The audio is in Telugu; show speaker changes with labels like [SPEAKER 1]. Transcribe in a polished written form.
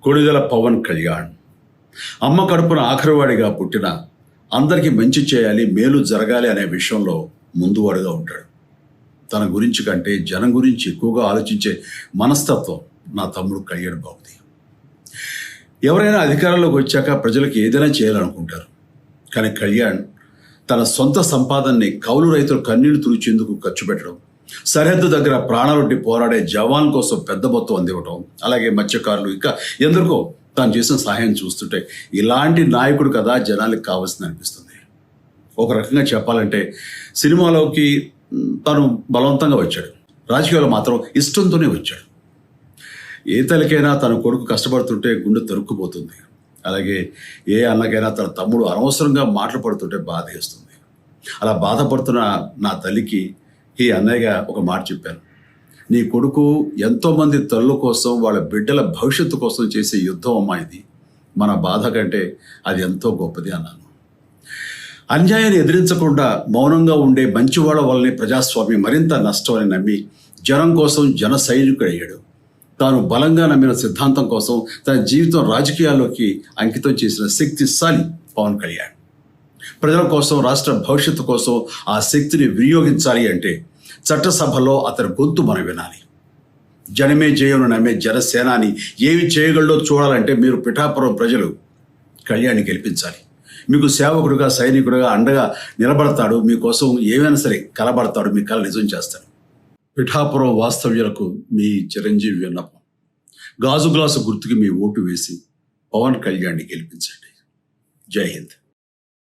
[SPEAKER 1] కొణిదెల పవన్ కళ్యాణ్ అమ్మ కడుపున ఆఖరివాడిగా పుట్టిన అందరికీ మంచి చేయాలి, మేలు జరగాలి అనే విషయంలో ముందువాడుగా ఉంటాడు. తన గురించి కంటే జనం గురించి ఎక్కువగా ఆలోచించే మనస్తత్వం నా తమ్ముడు కళ్యాణ్ బాబుది. ఎవరైనా అధికారంలోకి వచ్చాక ప్రజలకు ఏదైనా చేయాలనుకుంటారు. కానీ కళ్యాణ్ తన సొంత సంపాదనని కౌలు రైతులు కన్నీళ్లు తుడిచేందుకు ఖర్చు పెట్టడం, సరిహద్దు దగ్గర ప్రాణాలొడ్డి పోరాడే జవాన్ కోసం పెద్ద మొత్తం అందివ్వటం, అలాగే మత్స్యకారులు ఇంకా ఎందరికో తాను చేసిన సహాయం చూస్తుంటే ఇలాంటి నాయకుడు కదా జనాలకు కావాల్సింది అనిపిస్తుంది. ఒక రకంగా చెప్పాలంటే సినిమాలోకి తను బలవంతంగా వచ్చాడు, రాజకీయాలు మాత్రం ఇష్టంతోనే వచ్చాడు. ఏ తల్లికైనా తన కొడుకు కష్టపడుతుంటే గుండె తరుక్కుపోతుంది. అలాగే ఏ అన్నకైనా తన తమ్ముడు అనవసరంగా మాటలు పడుతుంటే బాధ వేస్తుంది. అలా బాధపడుతున్న నా తల్లికి ఈ అన్నయ్యగా ఒక మాట చెప్పాను. నీ కొడుకు ఎంతోమంది తల్లుల కోసం, వాళ్ళ బిడ్డల భవిష్యత్తు కోసం చేసే యుద్ధం అమ్మా ఇది. మన బాధ కంటే అది ఎంతో గొప్పది అన్నాను. అన్యాయాన్ని ఎదిరించకుండా మౌనంగా ఉండే మంచివాళ్ళ వల్లనే ప్రజాస్వామ్యం మరింత నష్టం అని నమ్మి జనం కోసం జన సైనికుడు అయ్యాడు. తాను బలంగా నమ్మిన సిద్ధాంతం కోసం తన జీవితం రాజకీయాల్లోకి అంకితం చేసిన శక్తిశాలి పవన్ కళ్యాణ్. ప్రజల కోసం, రాష్ట్ర భవిష్యత్తు కోసం ఆ శక్తిని వినియోగించాలి అంటే చట్టసభలో అతని గొంతు మనం వినాలి. జనమే జయను నమ్మే జనసేనాని ఏమి చేయగలడో చూడాలంటే మీరు పిఠాపురం ప్రజలు కళ్యాణ్ని గెలిపించాలి. మీకు సేవకుడుగా, సైనికుడుగా అండగా నిలబడతాడు. మీకోసం ఏమైనా సరే కలబడతాడు, మీ కళ నిజం చేస్తాడు. పిఠాపురం వాస్తవ్యులకు మీ చిరంజీవి విన్నపం, గాజు గ్లాసు గుర్తుకి మీ ఓటు వేసి పవన్ కళ్యాణ్ని గెలిపించండి. జై హింద్.